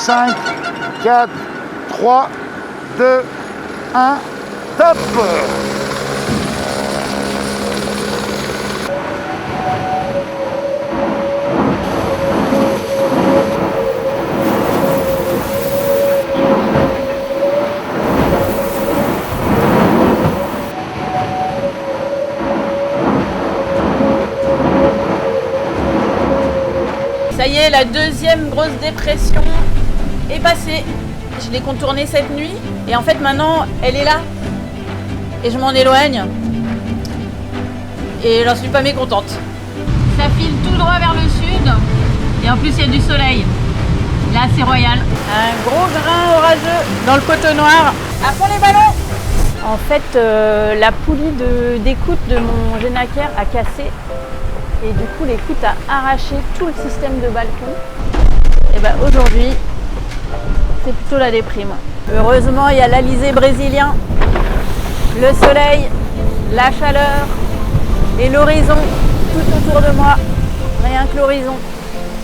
5, 4, 3, 2, 1, top! Ça y est, la deuxième grosse dépression est passée. Je l'ai contournée cette nuit et en fait maintenant elle est là et je m'en éloigne et j'en suis pas mécontente. Ça file tout droit vers le sud et en plus il y a du soleil. Là c'est royal. Un gros grain orageux dans le coteau noir. À fond les ballons. En fait la poulie d'écoute de mon Genaker a cassé et du coup l'écoute a arraché tout le système de balcon. Et ben aujourd'hui c'est plutôt la déprime. Heureusement, il y a l'Alizé brésilien, le soleil, la chaleur et l'horizon tout autour de moi. Rien que l'horizon.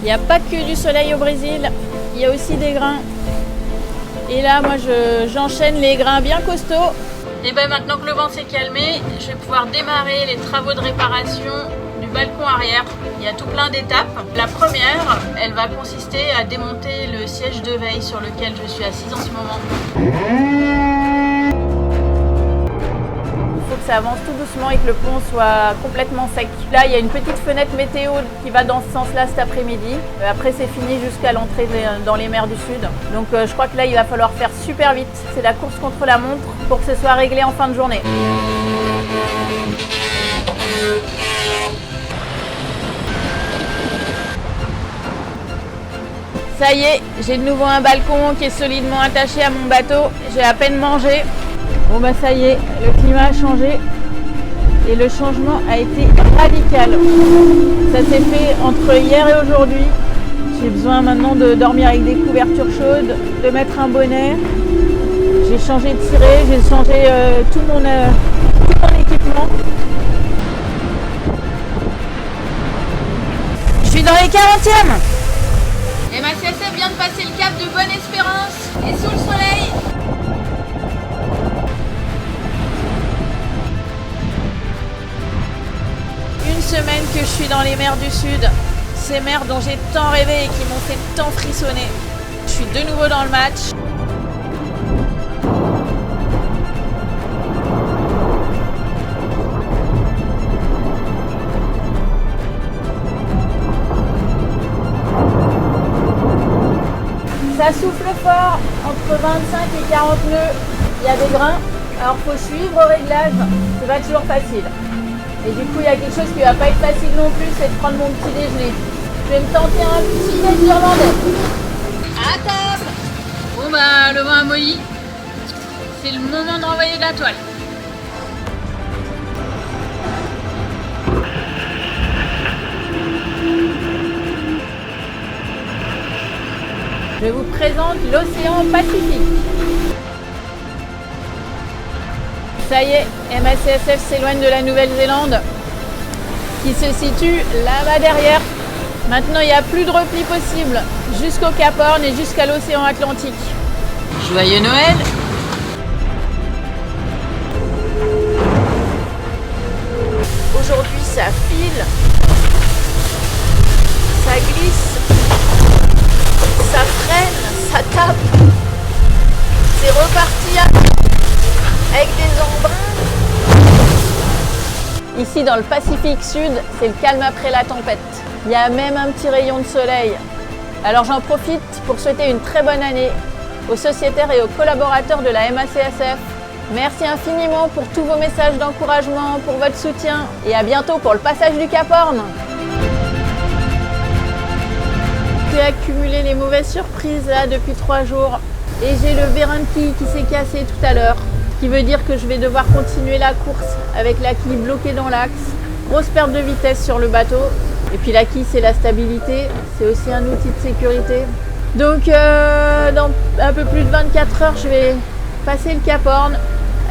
Il n'y a pas que du soleil au Brésil, il y a aussi des grains. Et là, moi, j'enchaîne les grains bien costauds. Et bien maintenant que le vent s'est calmé, je vais pouvoir démarrer les travaux de réparation du balcon arrière. Il y a tout plein d'étapes. La première, elle va consister à démonter le siège de veille sur lequel je suis assise en ce moment. Il faut que ça avance tout doucement et que le pont soit complètement sec. Là, il y a une petite fenêtre météo qui va dans ce sens-là cet après-midi. Après, c'est fini jusqu'à l'entrée dans les mers du Sud. Donc, je crois que là, il va falloir faire super vite. C'est la course contre la montre pour que ce soit réglé en fin de journée. Ça y est, j'ai de nouveau un balcon qui est solidement attaché à mon bateau. J'ai à peine mangé. Bon bah ça y est, le climat a changé et le changement a été radical. Ça s'est fait entre hier et aujourd'hui. J'ai besoin maintenant de dormir avec des couvertures chaudes, de mettre un bonnet. J'ai changé de ciré, j'ai changé tout mon équipement. Je suis dans les 40e. MACSF vient de passer le cap de Bonne-Espérance et sous le soleil. Une semaine que je suis dans les mers du Sud, ces mers dont j'ai tant rêvé et qui m'ont fait tant frissonner. Je suis de nouveau dans le match. Ça souffle fort, entre 25 et 40 nœuds, il y a des grains, alors il faut suivre au réglage, c'est pas toujours facile. Et du coup il y a quelque chose qui va pas être facile non plus, c'est de prendre mon petit déjeuner. Je vais me tenter un petit déj irlandais. À table. Bon bah le vent a molli, c'est le moment de renvoyer de la toile. Je vous présente l'océan Pacifique. Ça y est, MACSF s'éloigne de la Nouvelle-Zélande, qui se situe là-bas derrière. Maintenant, il n'y a plus de repli possible jusqu'au Cap Horn et jusqu'à l'océan Atlantique. Joyeux Noël! Aujourd'hui, ça file, ça glisse. Ça freine, ça tape. C'est reparti avec des embruns. Ici dans le Pacifique Sud, c'est le calme après la tempête. Il y a même un petit rayon de soleil. Alors j'en profite pour souhaiter une très bonne année aux sociétaires et aux collaborateurs de la MACSF. Merci infiniment pour tous vos messages d'encouragement, pour votre soutien et à bientôt pour le passage du Cap Horn. J'ai accumulé les mauvaises surprises là depuis 3 jours et j'ai le vérin de quille qui s'est cassé tout à l'heure, ce qui veut dire que je vais devoir continuer la course avec la quille bloquée dans l'axe. Grosse perte de vitesse sur le bateau Et puis la quille, c'est la stabilité, c'est aussi un outil de sécurité. Donc dans un peu plus de 24 heures, je vais passer le Cap Horn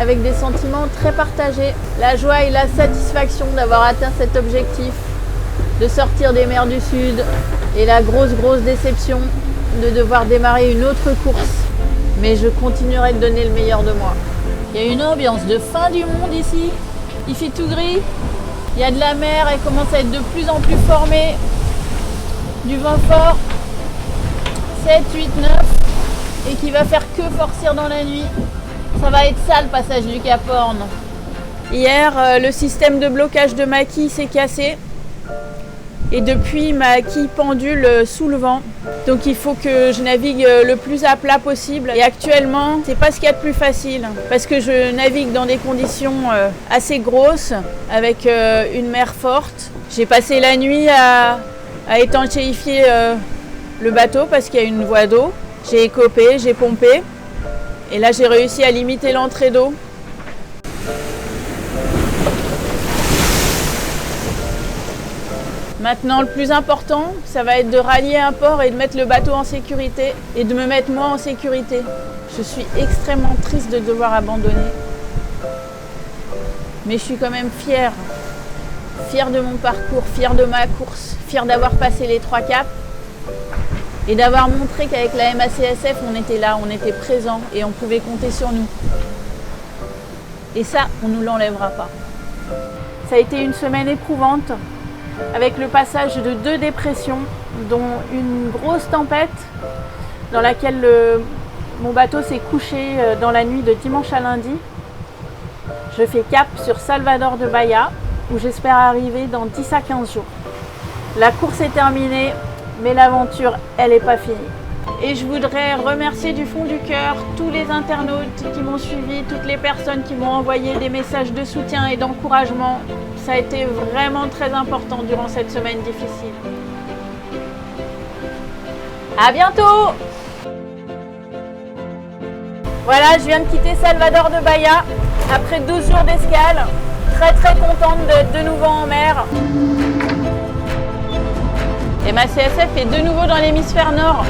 avec des sentiments très partagés. La joie et la satisfaction d'avoir atteint cet objectif, de sortir des mers du Sud, et la grosse déception de devoir démarrer une autre course. Mais je continuerai de donner le meilleur de moi. Il y a une ambiance de fin du monde ici. Il fait tout gris. Il y a de la mer, elle commence à être de plus en plus formée. Du vent fort. 7, 8, 9. Et qui va faire que forcir dans la nuit. Ça va être ça le passage du Cap Horn. Hier, le système de blocage de ma quille s'est cassé. Et depuis, ma quille pendule sous le vent. Donc il faut que je navigue le plus à plat possible. Et actuellement, c'est pas ce qu'il y a de plus facile. Parce que je navigue dans des conditions assez grosses, avec une mer forte. J'ai passé la nuit à étanchéifier le bateau parce qu'il y a une voie d'eau. J'ai écopé, j'ai pompé. Et là, j'ai réussi à limiter l'entrée d'eau. Maintenant, le plus important, ça va être de rallier un port et de mettre le bateau en sécurité et de me mettre moi en sécurité. Je suis extrêmement triste de devoir abandonner. Mais je suis quand même fière. Fière de mon parcours, fière de ma course, fière d'avoir passé les 3 caps et d'avoir montré qu'avec la MACSF, on était là, on était présent et on pouvait compter sur nous. Et ça, on ne nous l'enlèvera pas. Ça a été une semaine éprouvante, avec le passage de 2 dépressions, dont une grosse tempête dans laquelle mon bateau s'est couché dans la nuit de dimanche à lundi. Je fais cap sur Salvador de Bahia, où j'espère arriver dans 10 à 15 jours. La course est terminée, mais l'aventure, elle n'est pas finie. Et je voudrais remercier du fond du cœur tous les internautes qui m'ont suivi, toutes les personnes qui m'ont envoyé des messages de soutien et d'encouragement. Ça a été vraiment très important durant cette semaine difficile. À bientôt! Voilà, je viens de quitter Salvador de Bahia après 12 jours d'escale. Très contente d'être de nouveau en mer. Et ma CSF est de nouveau dans l'hémisphère nord.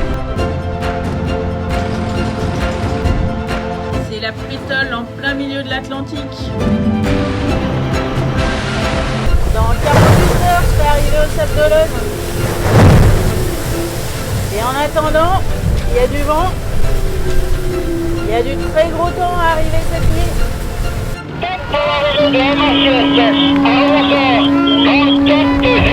C'est la pétole en plein milieu de l'Atlantique. Dans 48 heures, je vais arriver au Sable d'Olonne. Et en attendant, il y a du vent. Il y a du très gros temps à arriver cette nuit. Pour l'arrivée de la MACSF à 11h, dans le cap de